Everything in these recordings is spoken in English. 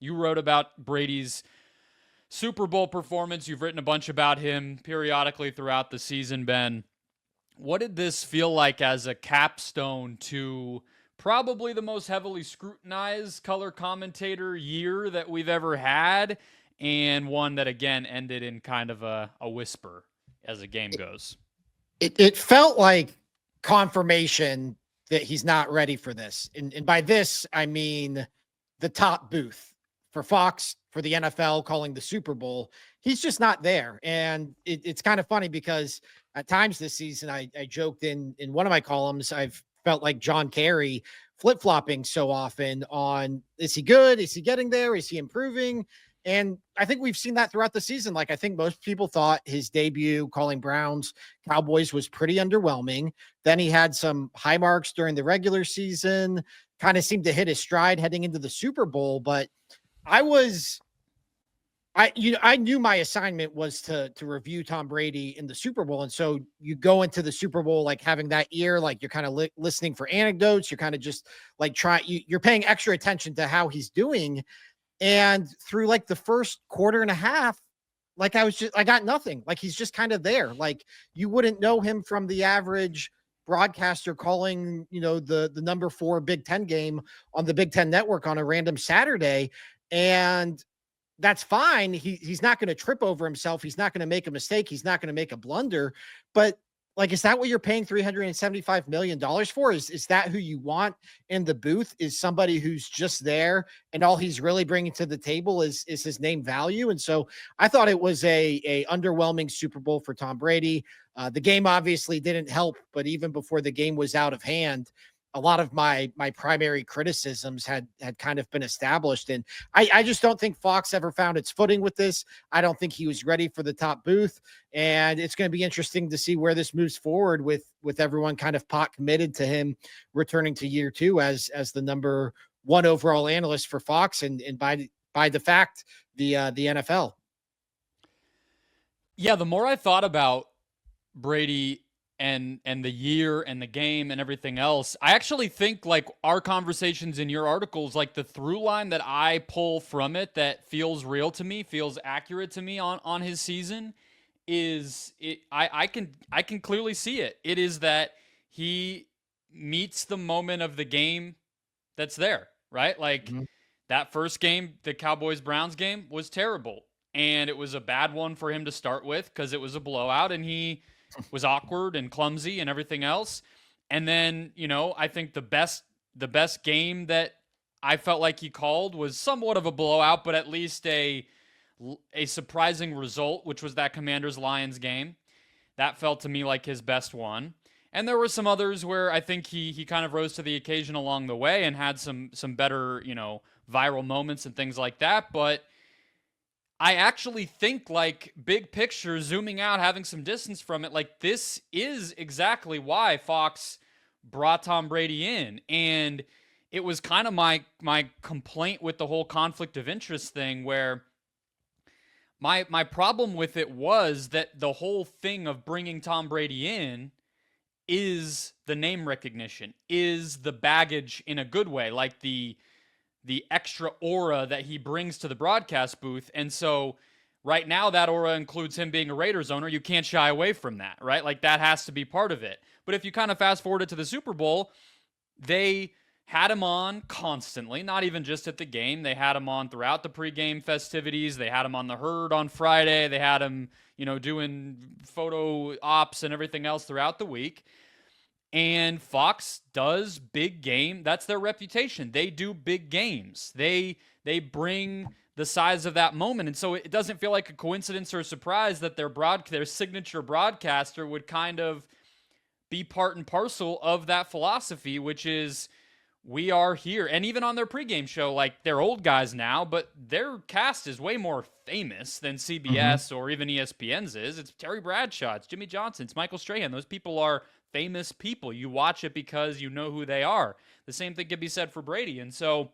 You wrote about Brady's Super Bowl performance. You've written a bunch about him periodically throughout the season, Ben. What did this feel like as a capstone to probably the most heavily scrutinized color commentator year that we've ever had, and one that again ended in kind of a whisper as the game goes? It felt like confirmation that he's not ready for this. And by this, I mean the top booth for Fox, for the NFL calling the Super Bowl. He's just not there. And it's kind of funny because at times this season, I joked in one of my columns, I've felt like John Kerry flip-flopping so often on, is he good? Is he getting there? Is he improving? And I think we've seen that throughout the season. Like, I think most people thought his debut calling Browns Cowboys was pretty underwhelming. Then he had some high marks during the regular season, kind of seemed to hit his stride heading into the Super Bowl. But I knew my assignment was to review Tom Brady in the Super Bowl. And so you go into the Super Bowl, like having that ear, like you're kind of listening for anecdotes. You're kind of just like you're paying extra attention to how he's doing. And through like the first quarter and a half, like I got nothing. Like he's just kind of there. Like you wouldn't know him from the average broadcaster calling, the number 4 Big Ten game on the Big Ten network on a random Saturday. And that's fine. He's not going to trip over himself. He's not going to make a mistake. He's not going to make a blunder. But like, is that what you're paying $375 million for? Is that who you want in the booth? Is somebody who's just there and all he's really bringing to the table is his name value? And so I thought it was a underwhelming Super Bowl for Tom Brady. The game obviously didn't help, but even before the game was out of hand, a lot of my primary criticisms had kind of been established. And I just don't think Fox ever found its footing with this. I don't think he was ready for the top booth. And it's going to be interesting to see where this moves forward with everyone kind of pot committed to him returning to year 2 as the number 1 overall analyst for Fox and by the fact, the NFL. Yeah, the more I thought about Brady and the year and the game and everything else, I actually think like our conversations in your articles, like the through line that I pull from it that feels real to me, feels accurate to me on his season is it. I can clearly see it. It is that he meets the moment of the game that's there, right? Like that first game, the Cowboys Browns game was terrible. And it was a bad one for him to start with because it was a blowout and he was awkward and clumsy and everything else. And then, I think the best game that I felt like he called was somewhat of a blowout, but at least a surprising result, which was that Commanders-Lions game. That felt to me like his best one. And there were some others where I think he kind of rose to the occasion along the way and had some better, viral moments and things like that. But I actually think, like, big picture, zooming out, having some distance from it, like, this is exactly why Fox brought Tom Brady in. And it was kind of my complaint with the whole conflict of interest thing, where my problem with it was that the whole thing of bringing Tom Brady in is the name recognition, is the baggage in a good way, like the extra aura that he brings to the broadcast booth. And so right now that aura includes him being a Raiders owner. You can't shy away from that, right? Like that has to be part of it. But if you kind of fast forward it to the Super Bowl, they had him on constantly, not even just at the game. They had him on throughout the pregame festivities. They had him on the herd on Friday. They had him, doing photo ops and everything else throughout the week. And Fox does big game. That's their reputation. They do big games. They bring the size of that moment. And so it doesn't feel like a coincidence or a surprise that their signature broadcaster would kind of be part and parcel of that philosophy, which is we are here. And even on their pregame show, like they're old guys now, but their cast is way more famous than CBS or even ESPN's is. It's Terry Bradshaw, it's Jimmy Johnson, it's Michael Strahan. Those people are famous people. You watch it because you know who they are. The same thing could be said for Brady. And so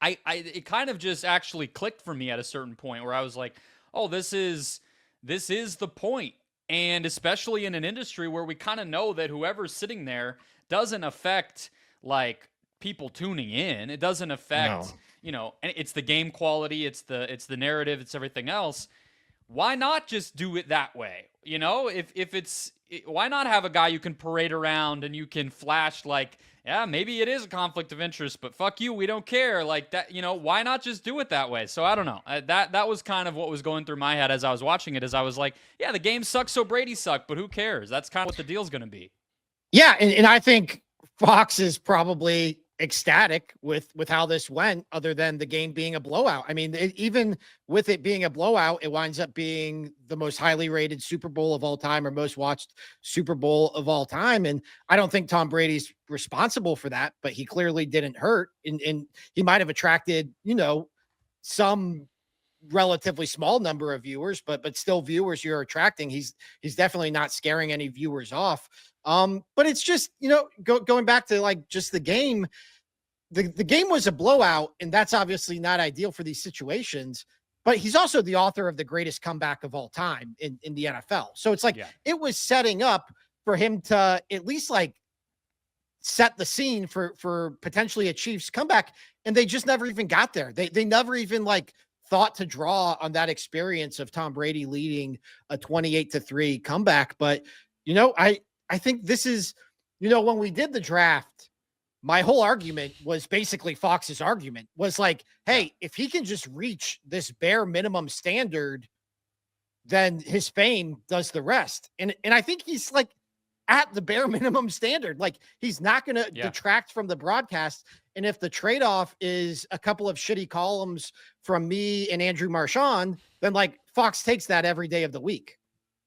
it kind of just actually clicked for me at a certain point where I was like, oh, this is the point. And especially in an industry where we kind of know that whoever's sitting there doesn't affect like people tuning in. It doesn't affect and it's the game quality, it's the narrative, it's everything else. Why not just do it that way? If it's why not have a guy you can parade around and you can flash like, yeah, maybe it is a conflict of interest, but fuck you, we don't care like that. Why not just do it that way? So I don't know. That was kind of what was going through my head as I was watching it. As I was like, yeah, the game sucks, so Brady sucked, but who cares? That's kind of what the deal's going to be. Yeah, and I think Fox is probably ecstatic with how this went, other than the game being a blowout. I mean, even with it being a blowout, it winds up being the most highly rated Super Bowl of all time, or most watched Super Bowl of all time. And I don't think Tom Brady's responsible for that, but he clearly didn't hurt, and he might have attracted, some relatively small number of viewers, but still viewers you're attracting. He's definitely not scaring any viewers off. But it's just, going back to like just the game, the game was a blowout, and that's obviously not ideal for these situations. But he's also the author of the greatest comeback of all time in the NFL. So it's like, it was setting up for him to at least like set the scene for potentially a Chiefs comeback. And they just never even got there. They never even like thought to draw on that experience of Tom Brady leading a 28-3 comeback. But, I think this is, when we did the draft, my whole argument was basically Fox's argument was like, hey, if he can just reach this bare minimum standard, then his fame does the rest. And I think he's like at the bare minimum standard. Like, he's not going to detract from the broadcast. And if the trade-off is a couple of shitty columns from me and Andrew Marchand, then like Fox takes that every day of the week.